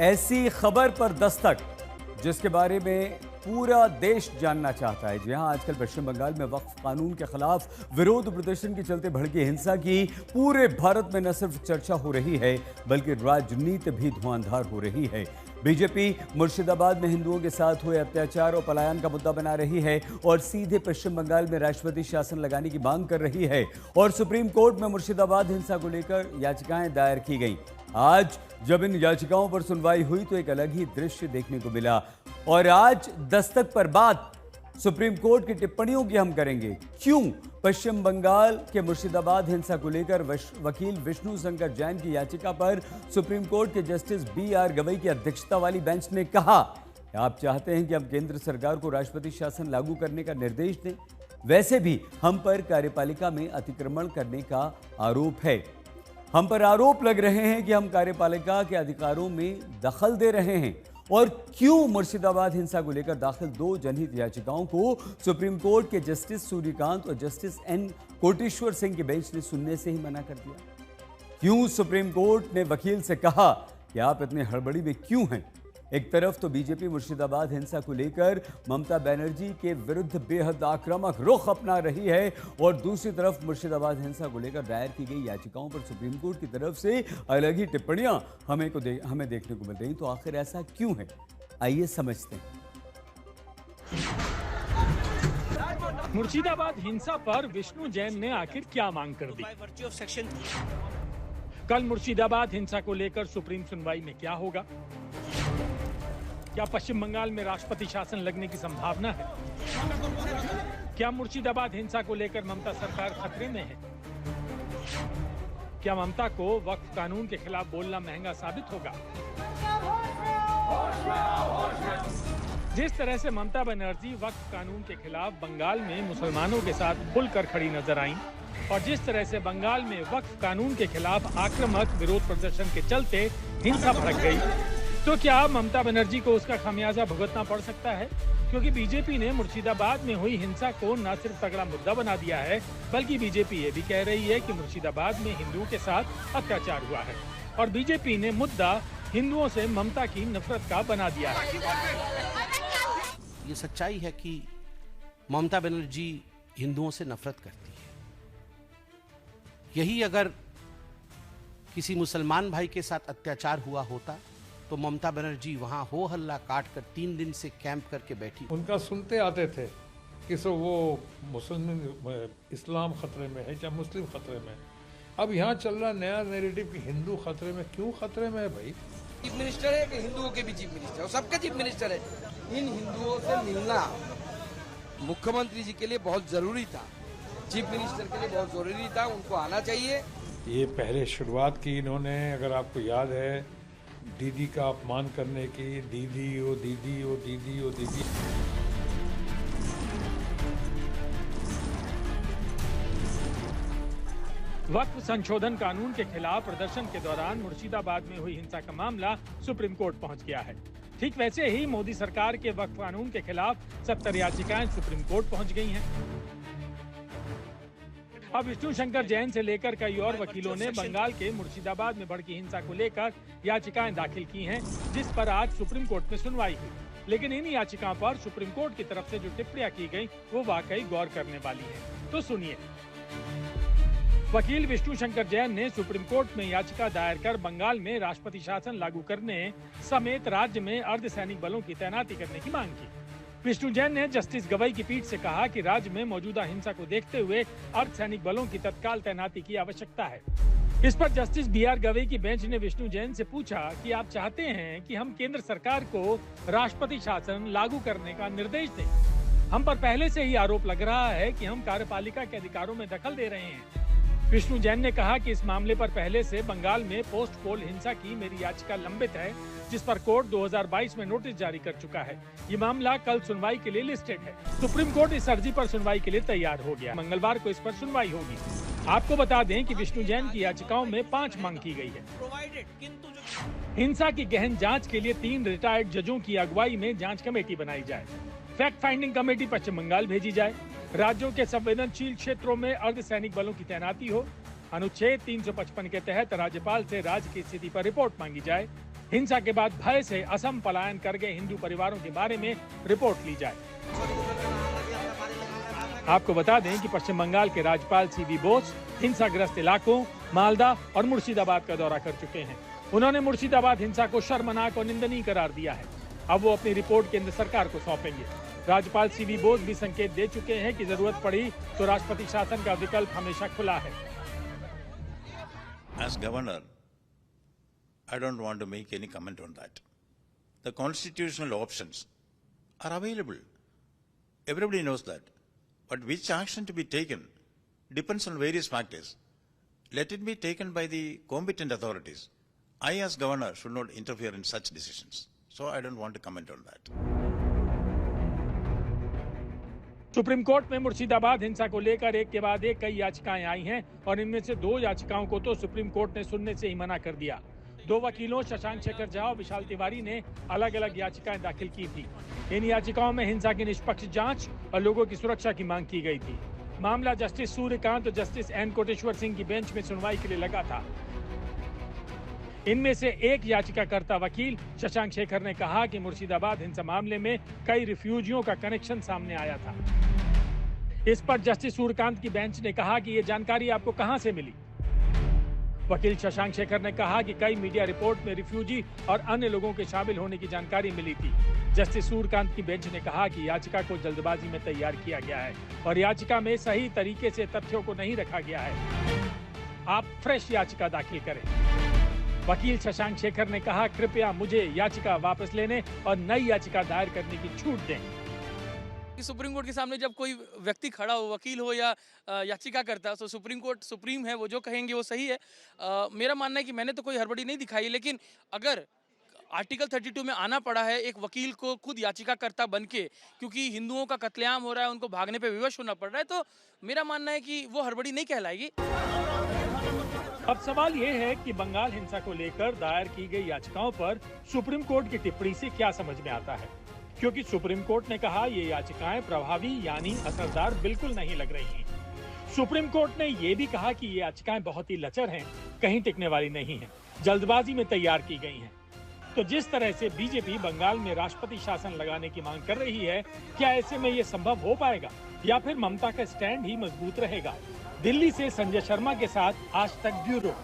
ऐसी खबर पर दस्तक जिसके बारे में पूरा देश जानना चाहता है। जी हां, आजकल पश्चिम बंगाल में वक्फ कानून के खिलाफ विरोध प्रदर्शन के चलते भड़की हिंसा की पूरे भारत में न सिर्फ चर्चा हो रही है बल्कि राजनीति भी धुआंधार हो रही है। बीजेपी मुर्शिदाबाद में हिंदुओं के साथ हुए अत्याचार और पलायन का मुद्दा बना रही है और सीधे पश्चिम बंगाल में राष्ट्रपति शासन लगाने की मांग कर रही है और सुप्रीम कोर्ट में मुर्शिदाबाद हिंसा को लेकर याचिकाएं दायर की गईं। आज जब इन याचिकाओं पर सुनवाई हुई तो एक अलग ही दृश्य देखने को मिला और आज दस्तक पर बात सुप्रीम कोर्ट की टिप्पणियों की हम करेंगे। क्यों पश्चिम बंगाल के मुर्शिदाबाद हिंसा को लेकर वकील विष्णु शंकर जैन की याचिका पर सुप्रीम कोर्ट के जस्टिस BR गवई की अध्यक्षता वाली बेंच ने कहा, आप चाहते हैं कि हम केंद्र सरकार को राष्ट्रपति शासन लागू करने का निर्देश दें। वैसे भी हम पर कार्यपालिका में अतिक्रमण करने का आरोप है। हम पर आरोप लग रहे हैं कि हम कार्यपालिका के अधिकारों में दखल दे रहे हैं। और क्यों मुर्शिदाबाद हिंसा को लेकर दाखिल 2 जनहित याचिकाओं को सुप्रीम कोर्ट के जस्टिस सूर्यकांत और जस्टिस N कोटेश्वर सिंह की बेंच ने सुनने से ही मना कर दिया। क्यों सुप्रीम कोर्ट ने वकील से कहा कि आप इतने हड़बड़ी में क्यों हैं। एक तरफ तो बीजेपी मुर्शिदाबाद हिंसा को लेकर ममता बनर्जी के विरुद्ध बेहद आक्रामक रुख अपना रही है और दूसरी तरफ मुर्शिदाबाद हिंसा को लेकर दायर की गई याचिकाओं पर सुप्रीम कोर्ट की तरफ से अलग ही टिप्पणियां हमें देखने को मिल रही। तो आखिर ऐसा क्यों है, आइए समझते हैं। मुर्शिदाबाद हिंसा पर विष्णु जैन ने आखिर क्या मांग कर दी। कल मुर्शिदाबाद हिंसा को लेकर सुप्रीम सुनवाई में क्या होगा। क्या पश्चिम बंगाल में राष्ट्रपति शासन लगने की संभावना है। क्या मुर्शिदाबाद हिंसा को लेकर ममता सरकार खतरे में है। क्या ममता को वक्फ कानून के खिलाफ बोलना महंगा साबित होगा। जिस तरह से ममता बनर्जी वक्फ कानून के खिलाफ बंगाल में मुसलमानों के साथ खुलकर खड़ी नजर आईं और जिस तरह से बंगाल में वक्फ कानून के खिलाफ आक्रामक विरोध प्रदर्शन के चलते हिंसा भड़क गई, तो क्या ममता बनर्जी को उसका खामियाजा भुगतना पड़ सकता है। क्योंकि बीजेपी ने मुर्शिदाबाद में हुई हिंसा को न सिर्फ तगड़ा मुद्दा बना दिया है बल्कि बीजेपी ये भी कह रही है कि मुर्शिदाबाद में हिंदुओं के साथ अत्याचार हुआ है और बीजेपी ने मुद्दा हिंदुओं से ममता की नफरत का बना दिया है। ये सच्चाई है कि ममता बनर्जी हिंदुओं से नफरत करती है। यही अगर किसी मुसलमान भाई के साथ अत्याचार हुआ होता तो ममता बनर्जी वहां हो हल्ला काट कर 3 दिन से कैंप करके बैठी। उनका सुनते आते थे कि सो वो मुसलमान इस्लाम खतरे में है या मुस्लिम खतरे में। अब यहाँ चल रहा नया नैरेटिव कि हिंदू खतरे में। क्यों खतरे में है भाई। चीफ मिनिस्टर है कि हिंदुओं के भी चीफ मिनिस्टर, सबका चीफ मिनिस्टर है। इन हिंदुओं से मिलना मुख्यमंत्री जी के लिए बहुत जरूरी था, चीफ मिनिस्टर के लिए बहुत जरूरी था, उनको आना चाहिए। ये पहले शुरुआत की इन्होंने, अगर आपको याद है, दीदी का अपमान करने की। दीदी ओ दीदी ओ दीदी ओ दीदी। वक्फ संशोधन कानून के खिलाफ प्रदर्शन के दौरान मुर्शिदाबाद में हुई हिंसा का मामला सुप्रीम कोर्ट पहुंच गया है। ठीक वैसे ही मोदी सरकार के वक्फ कानून के खिलाफ 70 याचिकाएं सुप्रीम कोर्ट पहुंच गई हैं। अब विष्णु शंकर जैन से लेकर कई और वकीलों ने बंगाल के मुर्शिदाबाद में भड़की हिंसा को लेकर याचिकाएं दाखिल की हैं, जिस पर आज सुप्रीम कोर्ट में सुनवाई हुई। लेकिन इन याचिकाओं पर सुप्रीम कोर्ट की तरफ से जो टिप्पणियां की गई वो वाकई गौर करने वाली है। तो सुनिए। वकील विष्णु शंकर जैन ने सुप्रीम कोर्ट में याचिका दायर कर बंगाल में राष्ट्रपति शासन लागू करने समेत राज्य में अर्धसैनिक बलों की तैनाती करने की मांग की। विष्णु जैन ने जस्टिस गवई की पीठ से कहा कि राज्य में मौजूदा हिंसा को देखते हुए अर्धसैनिक बलों की तत्काल तैनाती की आवश्यकता है। इस पर जस्टिस BR गवई की बेंच ने विष्णु जैन से पूछा कि आप चाहते हैं कि हम केंद्र सरकार को राष्ट्रपति शासन लागू करने का निर्देश दें। हम पर पहले से ही आरोप लग रहा है कि हम कार्यपालिका के अधिकारों में दखल दे रहे हैं। विष्णु जैन ने कहा कि इस मामले पर पहले से बंगाल में पोस्ट पोल हिंसा की मेरी याचिका लंबित है, जिस पर कोर्ट 2022 में नोटिस जारी कर चुका है। ये मामला कल सुनवाई के लिए लिस्टेड है। सुप्रीम कोर्ट इस अर्जी पर सुनवाई के लिए तैयार हो गया। मंगलवार को इस पर सुनवाई होगी। आपको बता दें कि विष्णु जैन की याचिकाओं में 5 मांग की गई है। हिंसा की गहन जाँच के लिए 3 रिटायर्ड जजों की अगुवाई में जाँच कमेटी बनाई जाए। फैक्ट फाइंडिंग कमेटी पश्चिम बंगाल भेजी जाए। राज्यों के संवेदनशील क्षेत्रों में अर्धसैनिक बलों की तैनाती हो। अनुच्छेद 355 के तहत राज्यपाल से राज्य की स्थिति पर रिपोर्ट मांगी जाए। हिंसा के बाद भय से असम पलायन कर गए हिंदू परिवारों के बारे में रिपोर्ट ली जाए। आपको बता दें कि पश्चिम बंगाल के राज्यपाल सीवी बोस हिंसाग्रस्त इलाकों मालदा और मुर्शिदाबाद का दौरा कर चुके हैं। उन्होंने मुर्शिदाबाद हिंसा को शर्मनाक और निंदनीय करार दिया है। अब वो अपनी रिपोर्ट केंद्र सरकार को सौंपेंगे। राज्यपाल सीवी बोस भी संकेत दे चुके हैं कि जरूरत पड़ी तो राष्ट्रपति शासन का विकल्प हमेशा खुला है। As governor, I don't want to make any comment on that. The constitutional options are available. Everybody knows that. But which action to be taken depends on various factors. Let it be taken by the competent authorities. I, as governor, should not interfere in such decisions. So I don't want to comment on that. Supreme court में मुर्शिदाबाद हिंसा को लेकर एक के बाद एक कई याचिकाएं आई हैं और इनमें से 2 याचिकाओं को तो सुप्रीम कोर्ट ने सुनने से ही मना कर दिया। 2 वकीलों शशांक शेखर झा और विशाल तिवारी ने अलग अलग याचिकाएं दाखिल की थी। इन याचिकाओं में हिंसा की निष्पक्ष जांच और लोगों की सुरक्षा की मांग की गई थी। मामला जस्टिस सूर्यकांत और जस्टिस एन कोटेश्वर सिंह की बेंच में सुनवाई के लिए लगा था। इनमें से एक याचिकाकर्ता वकील शशांक शेखर ने कहा कि मुर्शिदाबाद हिंसा मामले में कई रिफ्यूजियों का कनेक्शन सामने आया था। इस पर जस्टिस सूर्यकांत की बेंच ने कहा कि ये जानकारी आपको कहां से मिली। वकील शशांक शेखर ने कहा कि कई मीडिया रिपोर्ट में रिफ्यूजी और अन्य लोगों के शामिल होने की जानकारी मिली थी। जस्टिस सूर्यकांत की बेंच ने कहा कि याचिका को जल्दबाजी में तैयार किया गया है और याचिका में सही तरीके से तथ्यों को नहीं रखा गया है। आप फ्रेश याचिका दाखिल करें। वकील शशांक शेखर ने कहा, कृपया मुझे याचिका वापस लेने और नई याचिका दायर करने की छूट दें। सुप्रीम कोर्ट के सामने जब कोई व्यक्ति खड़ा हो, वकील हो या याचिका करता, तो सुप्रीम कोर्ट सुप्रीम है, वो जो कहेंगे वो सही है। मेरा मानना है कि मैंने तो कोई हड़बड़ी नहीं दिखाई, लेकिन अगर आर्टिकल 32 में आना पड़ा है एक वकील को खुद याचिकाकर्ता बन के, क्योंकि हिंदुओं का कत्लेआम हो रहा है, उनको भागने पे विवश होना पड़ रहा है, तो मेरा मानना है कि वो हड़बड़ी नहीं कहलाएगी। अब सवाल ये है कि बंगाल हिंसा को लेकर दायर की गई याचिकाओं पर सुप्रीम कोर्ट की टिप्पणी से क्या समझ में आता है, क्योंकि सुप्रीम कोर्ट ने कहा ये याचिकाएं प्रभावी यानी असरदार बिल्कुल नहीं लग रही हैं। सुप्रीम कोर्ट ने ये भी कहा कि ये याचिकाएं बहुत ही लचर हैं, कहीं टिकने वाली नहीं हैं, जल्दबाजी में तैयार की गई हैं। तो जिस तरह से बीजेपी बंगाल में राष्ट्रपति शासन लगाने की मांग कर रही है, क्या ऐसे में ये संभव हो पाएगा या फिर ममता का स्टैंड ही मजबूत रहेगा? दिल्ली से संजय शर्मा के साथ आज तक ब्यूरो।